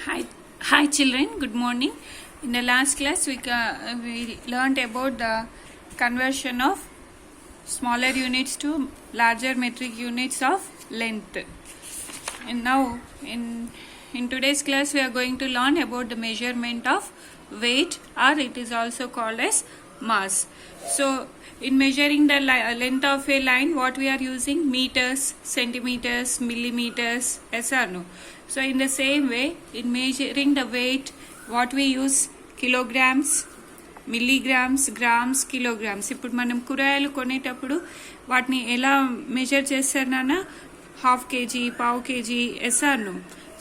Hi, hi children. Good morning. In the last class, we learned about the conversion of smaller units to larger metric units of length. And now, in today's class, we are going to learn about the measurement of weight, or it is also called as mass. So, in measuring the length of a line, what we are using? Meters, centimeters, millimeters, yes or no? So in the same way, in measuring the weight, what we use? Kilograms, milligrams, grams, kilograms. ఇప్పుడు మనం కూరగాయలు కొనేటప్పుడు వాటిని ఎలా measure చేస్తారు నాన్న? Half kg, పావు kg, ఎస్ఆర్ను.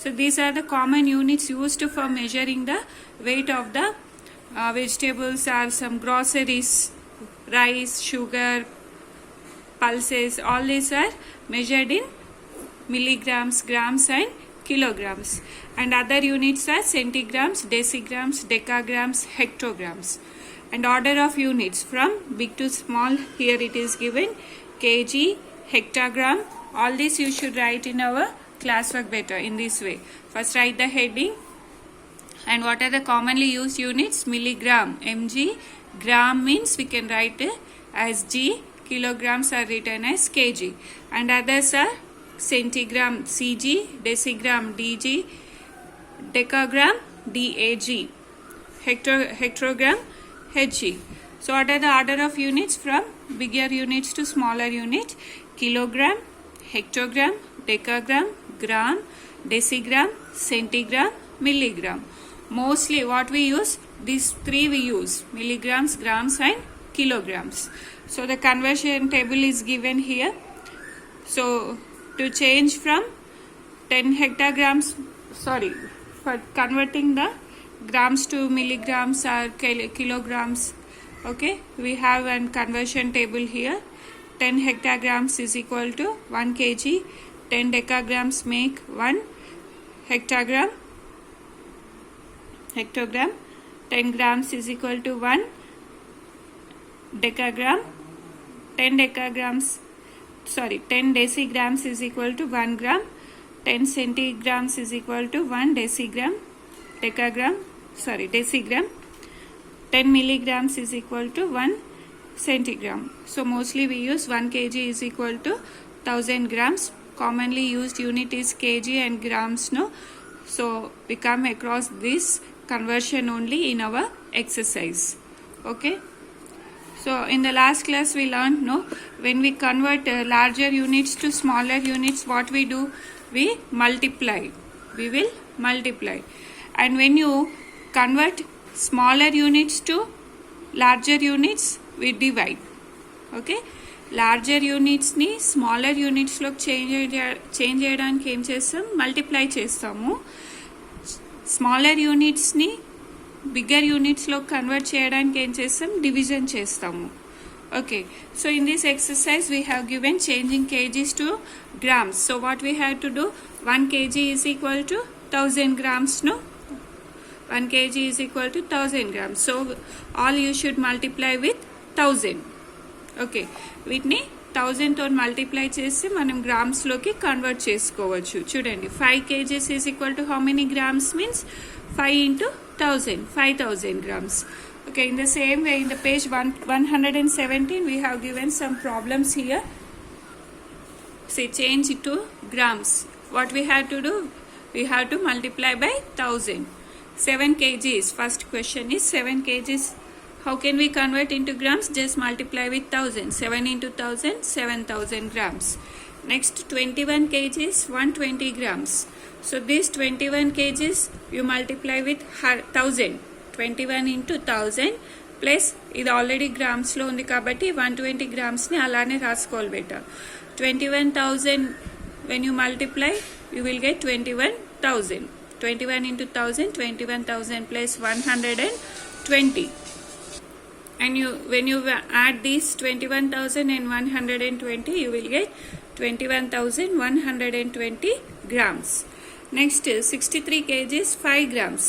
So these are the common units used for measuring the weight of the vegetables or some groceries, rice, sugar, pulses. All these are measured in milligrams, grams and kilograms. And other units are centigrams, decigrams, decagrams, hectograms. And order of units from big to small, here it is given: kg, hectogram. All this you should write in our classwork better in this way. First write the heading. And what are the commonly used units? Milligram, mg. Gram means we can write as g. Kilograms are written as kg. And others are centigram, cg. Decigram, dg. Decagram, dag. Hectogram, hg. So what are the order of units from bigger units to smaller unit? Kilogram, hectogram, decagram, gram, decigram, centigram, milligram. Mostly what we use? These three we use: milligrams, grams and kilograms. So the conversion table is given here. So to change from 10 hectograms, for converting the grams to milligrams or kilograms, okay, we have a conversion table here. 10 hectograms is equal to 1 kg. 10 decagrams make 1 hectogram. 10 grams is equal to 1 decagram. 10 decigrams is equal to 1 gram. 10 centigrams is equal to 1 decigram. Decigram. 10 milligrams is equal to 1 centigram. So mostly we use 1 kg is equal to 1000 grams. Commonly used unit is kg and grams, no? So we come across this conversion only in our exercise. Okay, so in the last class we learned, no, when we convert larger units to smaller units, what we do? We will multiply. And when you convert smaller units to larger units, we divide. Okay, larger యూనిట్స్ని smaller యూనిట్స్లోకి change చేయడానికి ఏం చేస్తాం? Multiply చేస్తాము. Smaller యూనిట్స్ని bigger యూనిట్స్లో convert చేయడానికి ఏం చేస్తాం? డివిజన్ చేస్తాము. Okay, so in this exercise we have given changing kgs to grams. So what we have to do? 1 kg is equal to 1000 grams, no? 1 kg is equal to 1000 grams. So all you should multiply with 1000. Okay, వీటిని 1000 తో multiply చేసి మనం గ్రామ్స్లోకి convert చేసుకోవచ్చు. చూడండి, 5 kgs is equal to how many grams? Means 5 into 1000, 5000 grams. Okay, in the same way, in the page 117 we have given some problems here. Say change it to grams. What we have to do? We have to multiply by 1000. 7 kgs. First question is 7 kgs. How can we convert into grams? Just multiply with 1000. 7 into 1000, 7000 grams. Next, 21 kgs, 120 grams. So this 21 kgs you multiply with 1000. 21 into 1000 plus ఇది already గ్రామ్స్లో ఉంది కాబట్టి 120 గ్రామ్స్ని అలానే రాసుకోవాలి బెట. 21,000 when you multiply you will get 21,000. 21 into 1000, 21,000 plus 120. And when you add these 21,000 and 120, you will get 21,120 grams. Next, 63 kgs, 5 grams.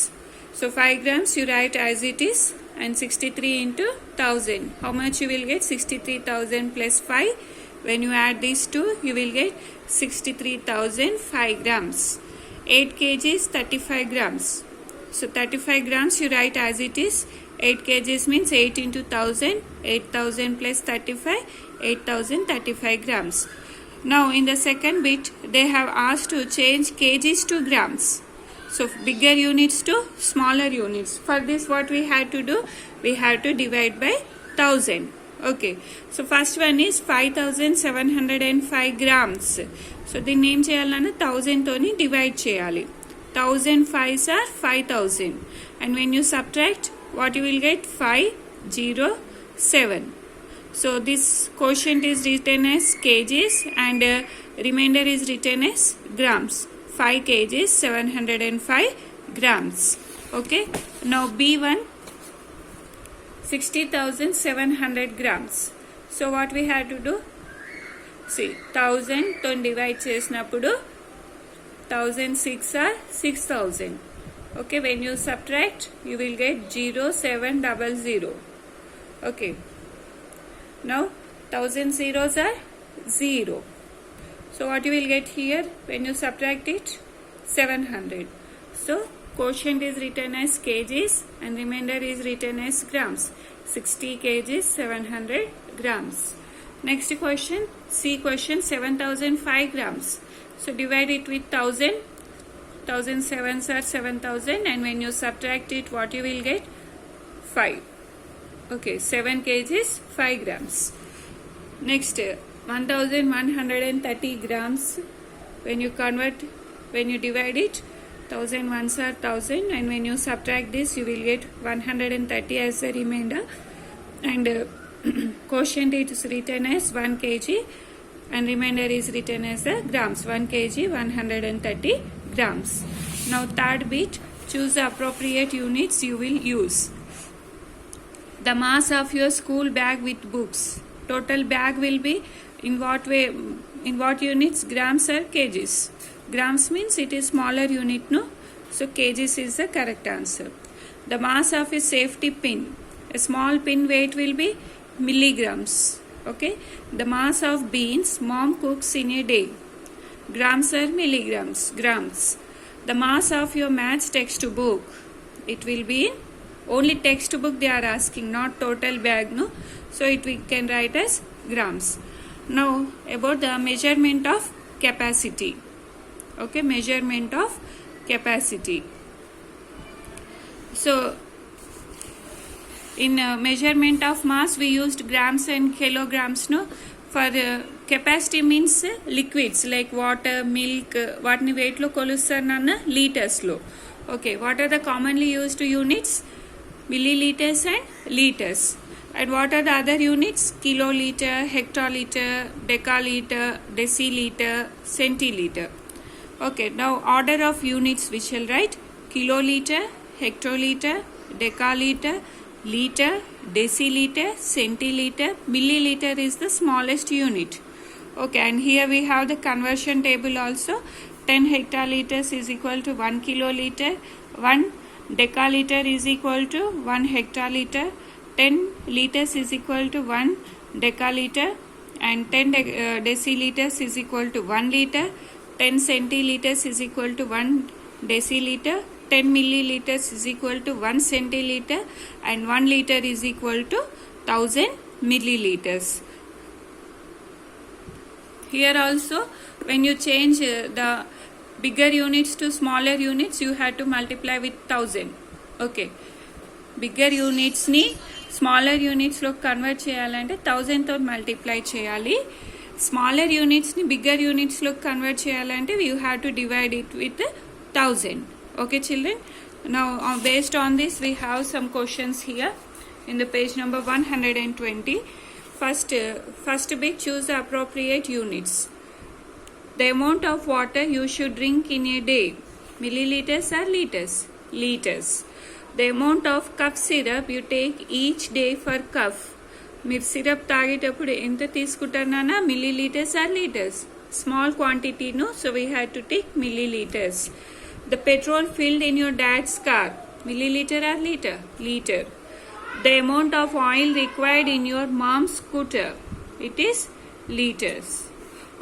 So 5 grams you write as it is, and 63 into 1000. How much you will get? 63,000 plus 5. When you add these two, you will get 63,005 grams. 8 kg is 35 grams. So 35 grams you write as it is. 8 kgs means 8 into 1000. 8000 plus 35, 8035 grams. Now in the second bit, they have asked to change kgs to grams. So bigger units to smaller units. For this what we had to do? We had to divide by 1000. Okay. So first one is 5705 grams. So దీన్ని ఏం చేయాలన్నా 1000 తోని divide చేయాలి. 1000 5s are 5000. And when you subtract, what you will get? 507. So this quotient is written as kgs and remainder is written as grams. 5 kgs 705 grams. Okay. Now B1 60,700 grams. So what we have to do? See, 1000 to divide చేసినప్పుడు 1006 are 6000. Okay, when you subtract, you will get 0700. Okay. Now 1000 zeros are 0. So what you will get here when you subtract it? 700. So quotient is written as kgs and remainder is written as grams. 60 kgs 700 grams. Next question, C question, 7005 grams. So divide it with 1000. 1007s are 7000 and when you subtract it, what you will get? 5. Okay, 7 kgs 5 grams. Next, 1130 grams. When you divide it, 1001s are 1000 and when you subtract this, you will get 130 as the remainder. And quotient is written as 1 kg and remainder is written as the grams. 1 kg 130 grams. Now third bit, choose the appropriate units you will use. The mass of your school bag with books. Total bag will be in what way? In what units? Grams or kgs? Grams means it is smaller unit, no? So kgs is the correct answer. The mass of a safety pin. A small pin weight will be milligrams. Okay. The mass of beans mom cooks in a day. Grams or milligrams? Grams. The mass of your maths textbook. It will be only textbook they are asking, not total bag, no? So we can write as grams. Now about the measurement of capacity. Okay, measurement of capacity. So in measurement of mass we used grams and kilograms, no? For capacity means liquids like water, milk, వాటిని weight లో కొలుస్తారు నాన్న liters లో. Okay, what are the commonly used units? Milliliters and liters. And what are the other units? Kiloliter, hectoliter, decaliter, deciliter, centiliter. Okay, now order of units we shall write: kiloliter, hectoliter, decaliter, liter, deciliter, centiliter, milliliter is the smallest unit. Okay, and here we have the conversion table also. 10 hectoliters is equal to 1 kiloliter, 1 decaliter is equal to 1 hectoliter, 10 liters is equal to 1 decaliter, and 10 deciliters is equal to 1 liter, 10 centiliters is equal to 1 deciliter, 10 milliliters is equal to 1 centiliter, and 1 liter is equal to 1000 milliliters. Here also, when you change the bigger units to smaller units, you have to multiply with 1000. Okay, bigger units ni smaller units lo convert cheyalante 1000 తో multiply cheyali. Smaller units ni bigger units lo convert cheyalante you have to divide it with 1000. Okay children, now based on this we have some questions here in the page number 120. First bit, choose the appropriate units. The amount of water you should drink in a day. Milliliters or liters? Liters. The amount of cough syrup you take each day for cough. మీరు syrup తాగేటప్పుడు ఎంత తీసుకుంటారన్నా? Millilitres or litres? Small quantity, no? So we had to take milliliters. The petrol filled in your dad's car. Milliliter or liter? Liter. The amount of oil required in your mom's scooter. It is liters.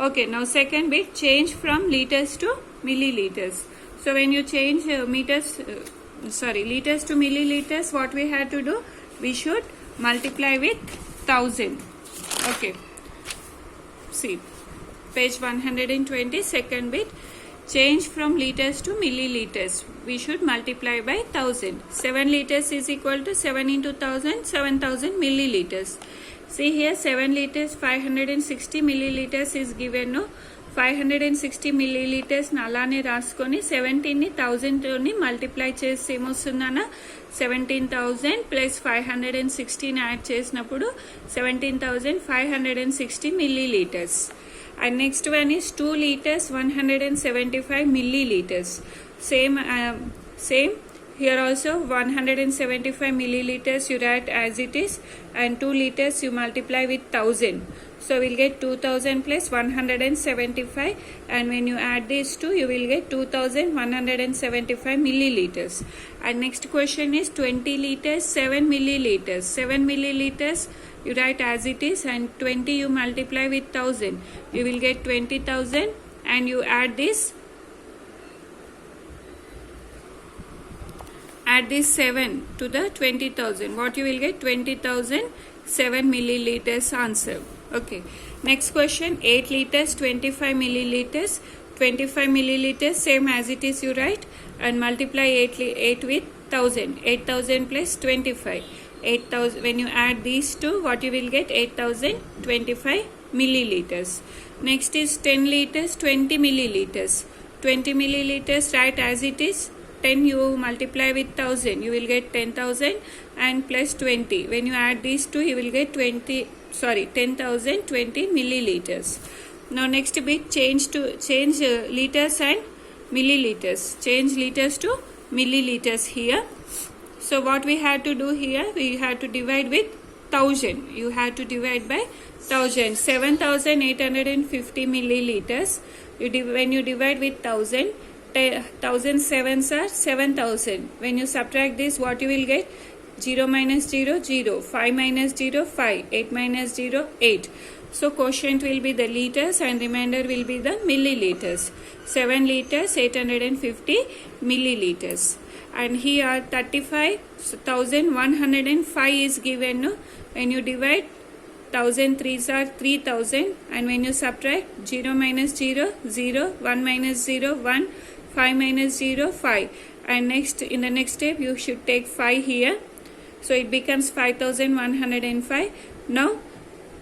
Okay, now second bit, change from liters to milliliters. So when you change liters to milliliters, what we have to do? We should multiply with 1000. Okay. See, page 120, second bit. Change from liters to milliliters. We should multiply by 1000. 7 liters is equal to 7 into 1000, 7000 milliliters. See here, 7 liters, 560 milliliters is given. No, 560 milliliters అలానే రాసుకొని 17ని 1000 తోని multiply చేసి ఏమొస్తుందన్న 17,000 plus 516 add చేసినప్పుడు 17,560 milliliters. And next one is 2 liters 175 milliliters. Same here also 175 milliliters you write as it is, and 2 liters you multiply with 1000. So we'll get 2000 plus 175, and when you add these two you will get 2175 milliliters. And next question is 20 liters 7 milliliters. 7 milliliters you write as it is, and 20 you multiply with 1000, you will get 20,000, and you add this 7 to the 20,000. What you will get? 20,000 7 milliliters answer. Okay. Next question, 8 liters 25 milliliters. 25 milliliters same as it is you write, and multiply 8 with 1000. 8,000 plus 25. 8,000. When you add these two, what you will get? 8,025 milliliters. Next is 10 liters 20 milliliters. 20 milliliters write as it is. 10 you multiply with 1000, you will get 10,000, and plus 20. When you add these two, you will get 10,020 milliliters. Now next bit, change liters and milliliters. Change liters to milliliters here. So what we had to do here, we had to divide with 1000. You had to divide by 1000. 7,850 milliliters. When you divide with 1000, 1000 sevens are 7000. When you subtract this, what you will get? 0 minus 0, 0. 5 minus 0, 5. 8 minus 0, 8. So quotient will be the liters and remainder will be the milliliters. 7 liters 850 milliliters. And here 35,105 is given. No? When you divide, 1000 threes are 3000, and when you subtract, 0 minus 0, 0. 1 minus 0, 1. 5 minus 0, 5. And next, in the next step, you should take 5 here. So it becomes 5,105. Now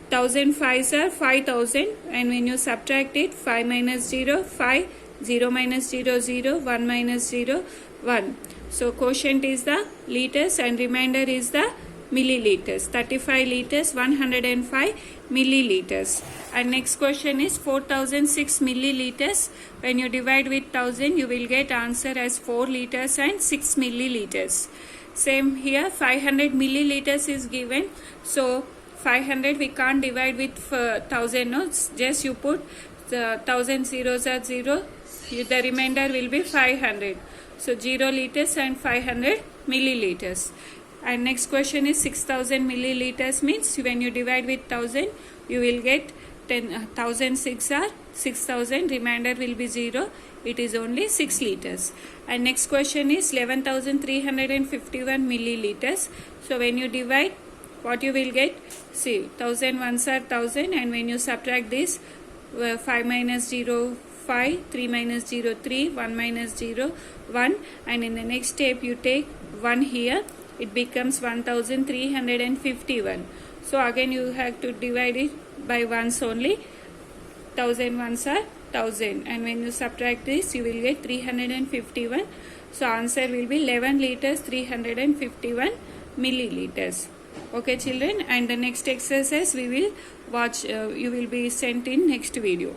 1000 fives are 5,000, and when you subtract it, 5 minus 0, 5. 0 minus 0, 0. 1 minus 0, 1. So quotient is the liters and remainder is the milliliters. 35 liters 105 milliliters. And next question is 4006 milliliters. When you divide with 1000, you will get answer as 4 liters and 6 milliliters. Same here, 500 milliliters is given. So 500 we can't divide with 1000. No, just you put the 1000 zeros are 0. The remainder will be 500. So 0 liters and 500 milliliters. And next question is 6000 milliliters means when you divide with 1000, you will get 10,006 are 6000, remainder will be 0. It is only 6 liters. And next question is 11,351 milliliters. So when you divide, what you will get? See, 1000 ones are 1000, and when you subtract this, 5 minus 0, 5, 3 minus 0, 3, 1 minus 0, 1, and in the next step you take 1 here, it becomes 1351. So again you have to divide it by ones only. 1000 ones are 1000, and when you subtract this, you will get 351. So answer will be 11 liters 351 milliliters. Okay children, and the next exercise we will watch, you will be sent in next video.